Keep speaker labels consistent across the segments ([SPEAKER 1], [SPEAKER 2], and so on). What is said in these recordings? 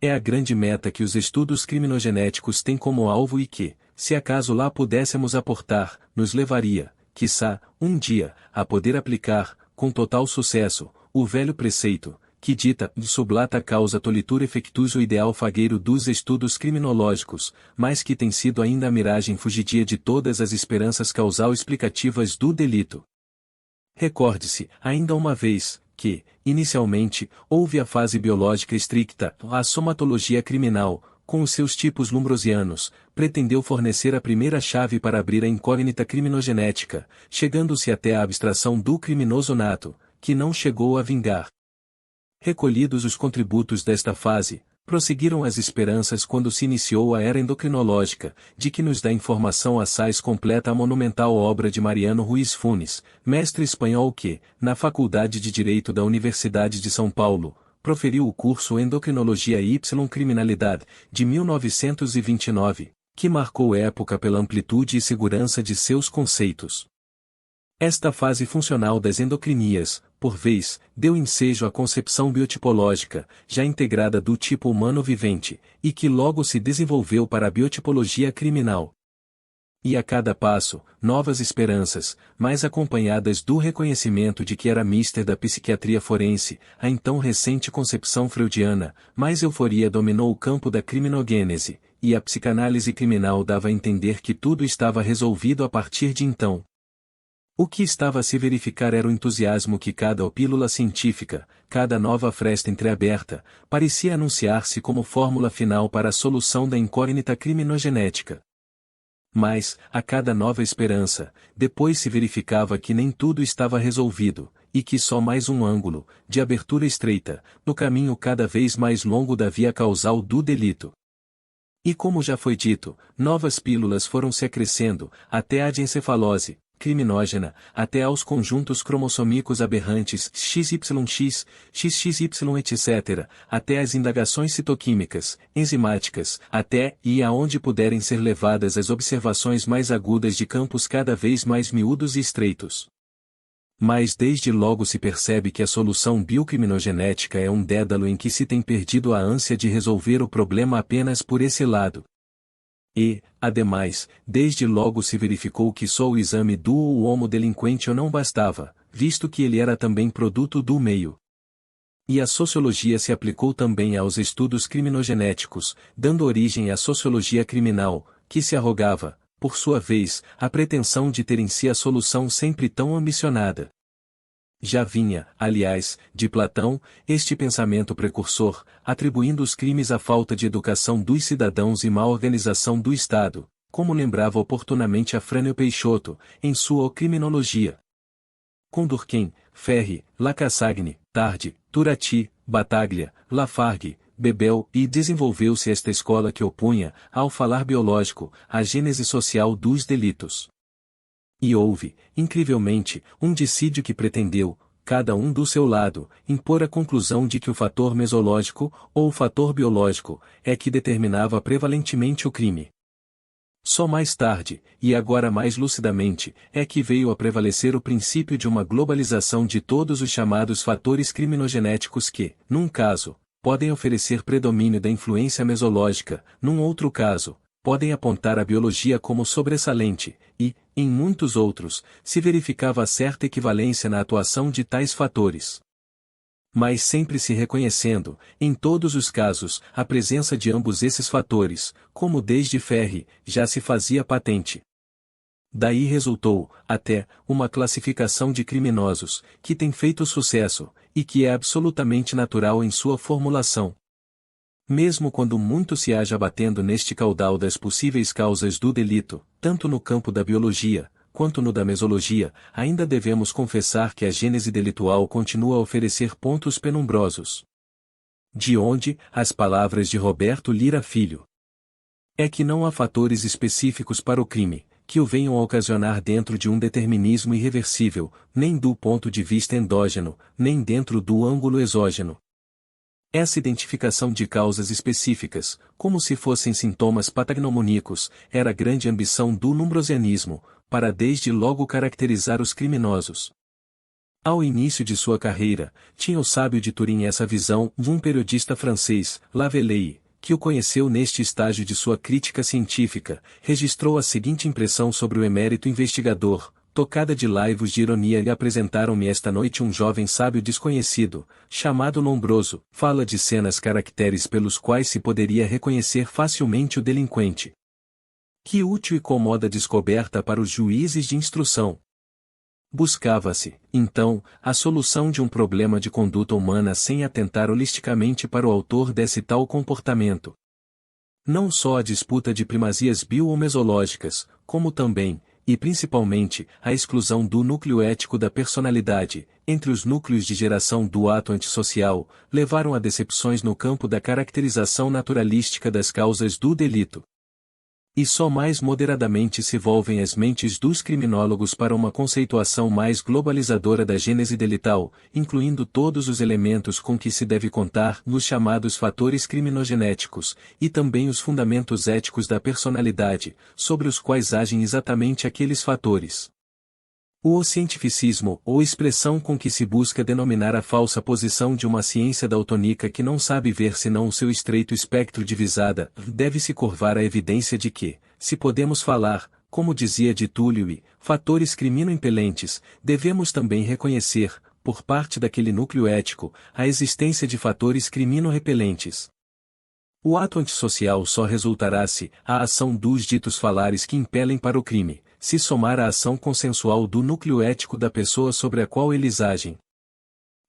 [SPEAKER 1] é a grande meta que os estudos criminogenéticos têm como alvo e que, se acaso lá pudéssemos aportar, nos levaria, quiçá, um dia, a poder aplicar, com total sucesso, o velho preceito, que dita, sub lata causa tolitur effectus o ideal fagueiro dos estudos criminológicos, mas que tem sido ainda a miragem fugidia de todas as esperanças causal explicativas do delito. Recorde-se, ainda uma vez, que, inicialmente, houve a fase biológica estricta, a somatologia criminal, com os seus tipos lumbrosianos, pretendeu fornecer a primeira chave para abrir a incógnita criminogenética, chegando-se até a abstração do criminoso nato, que não chegou a vingar. Recolhidos os contributos desta fase, prosseguiram as esperanças quando se iniciou a era endocrinológica, de que nos dá informação assaz completa a monumental obra de Mariano Ruiz Funes, mestre espanhol que, na Faculdade de Direito da Universidade de São Paulo, proferiu o curso Endocrinologia y Criminalidade, de 1929, que marcou época pela amplitude e segurança de seus conceitos. Esta fase funcional das endocrinias, por vez, deu ensejo à concepção biotipológica, já integrada do tipo humano vivente, e que logo se desenvolveu para a biotipologia criminal. E a cada passo, novas esperanças, mais acompanhadas do reconhecimento de que era mister da psiquiatria forense, a então recente concepção freudiana, mais euforia dominou o campo da criminogênese, e a psicanálise criminal dava a entender que tudo estava resolvido a partir de então. O que estava a se verificar era o entusiasmo que cada pílula científica, cada nova fresta entreaberta, parecia anunciar-se como fórmula final para a solução da incógnita criminogenética. Mas, a cada nova esperança, depois se verificava que nem tudo estava resolvido, e que só mais um ângulo, de abertura estreita, no caminho cada vez mais longo da via causal do delito. E como já foi dito, novas pílulas foram se acrescendo, até a de encefalose criminógena, até aos conjuntos cromossômicos aberrantes XYX, XXY etc., até as indagações citoquímicas, enzimáticas, até e aonde puderem ser levadas as observações mais agudas de campos cada vez mais miúdos e estreitos. Mas desde logo se percebe que a solução biocriminogenética é um dédalo em que se tem perdido a ânsia de resolver o problema apenas por esse lado. E, ademais, desde logo se verificou que só o exame do homo delinquente não bastava, visto que ele era também produto do meio. E a sociologia se aplicou também aos estudos criminogenéticos, dando origem à sociologia criminal, que se arrogava, por sua vez, a pretensão de ter em si a solução sempre tão ambicionada. Já vinha, aliás, de Platão, este pensamento precursor, atribuindo os crimes à falta de educação dos cidadãos e má organização do Estado, como lembrava oportunamente Afrânio Peixoto, em sua O Criminologia. Com Durkheim, Ferri, Lacassagne, Tarde, Turati, Battaglia, Lafargue, Bebel e desenvolveu-se esta escola que opunha, ao falar biológico, a gênese social dos delitos. E houve, incrivelmente, um dissídio que pretendeu, cada um do seu lado, impor a conclusão de que o fator mesológico, ou o fator biológico, é que determinava prevalentemente o crime. Só mais tarde, e agora mais lucidamente, é que veio a prevalecer o princípio de uma globalização de todos os chamados fatores criminogenéticos que, num caso, podem oferecer predomínio da influência mesológica, num outro caso, podem apontar a biologia como sobressalente, e, em muitos outros, se verificava certa equivalência na atuação de tais fatores. Mas sempre se reconhecendo, em todos os casos, a presença de ambos esses fatores, como desde Ferri, já se fazia patente. Daí resultou, até, uma classificação de criminosos, que tem feito sucesso, e que é absolutamente natural em sua formulação. Mesmo quando muito se haja batendo neste caudal das possíveis causas do delito, tanto no campo da biologia, quanto no da mesologia, ainda devemos confessar que a gênese delitual continua a oferecer pontos penumbrosos. De onde, as palavras de Roberto Lira Filho. É que não há fatores específicos para o crime, que o venham a ocasionar dentro de um determinismo irreversível, nem do ponto de vista endógeno, nem dentro do ângulo exógeno. Essa identificação de causas específicas, como se fossem sintomas patagnomoníacos, era a grande ambição do lumbrosianismo, para desde logo caracterizar os criminosos. Ao início de sua carreira, tinha o sábio de Turim essa visão, um periodista francês, Laveleye, que o conheceu neste estágio de sua crítica científica, registrou a seguinte impressão sobre o emérito investigador: tocada de laivos de ironia lhe apresentaram-me esta noite um jovem sábio desconhecido, chamado Lombroso, fala de cenas caracteres pelos quais se poderia reconhecer facilmente o delinquente. Que útil e cômoda descoberta para os juízes de instrução! Buscava-se, então, a solução de um problema de conduta humana sem atentar holisticamente para o autor desse tal comportamento. Não só a disputa de primazias bio ou mesológicas, como também, e principalmente, a exclusão do núcleo ético da personalidade, entre os núcleos de geração do ato antissocial, levaram a decepções no campo da caracterização naturalística das causas do delito. E só mais moderadamente se volvem as mentes dos criminólogos para uma conceituação mais globalizadora da gênese delital, incluindo todos os elementos com que se deve contar nos chamados fatores criminogenéticos, e também os fundamentos éticos da personalidade, sobre os quais agem exatamente aqueles fatores. O cientificismo, ou expressão com que se busca denominar a falsa posição de uma ciência daltônica que não sabe ver senão o seu estreito espectro de visada, deve-se curvar à evidência de que, se podemos falar, como dizia de Túlio, fatores crimino-impelentes, devemos também reconhecer, por parte daquele núcleo ético, a existência de fatores crimino-repelentes. O ato antissocial só resultará se a ação dos ditos falares que impelem para o crime, se somar à ação consensual do núcleo ético da pessoa sobre a qual eles agem.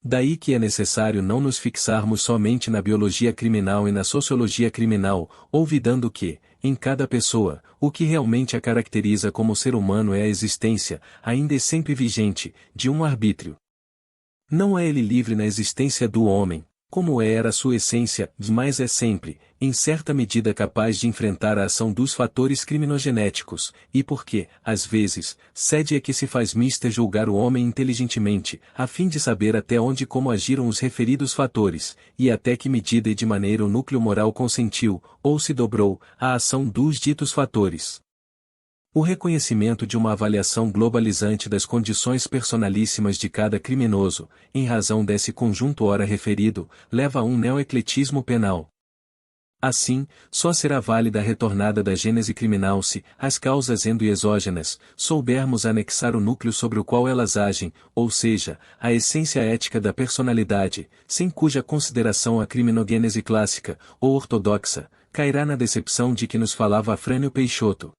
[SPEAKER 1] Daí que é necessário não nos fixarmos somente na biologia criminal e na sociologia criminal, olvidando que, em cada pessoa, o que realmente a caracteriza como ser humano é a existência, ainda e sempre vigente, de um arbítrio. Não é ele livre na existência do homem, como era sua essência, mas é sempre, em certa medida capaz de enfrentar a ação dos fatores criminogenéticos, e porque, às vezes, cede a que se faz mister julgar o homem inteligentemente, a fim de saber até onde e como agiram os referidos fatores, e até que medida e de maneira o núcleo moral consentiu, ou se dobrou, à ação dos ditos fatores. O reconhecimento de uma avaliação globalizante das condições personalíssimas de cada criminoso, em razão desse conjunto ora referido, leva a um neoecletismo penal. Assim, só será válida a retornada da gênese criminal se, as causas endo-exógenas, soubermos anexar o núcleo sobre o qual elas agem, ou seja, a essência ética da personalidade, sem cuja consideração a criminogênese clássica, ou ortodoxa, cairá na decepção de que nos falava Afrânio Peixoto.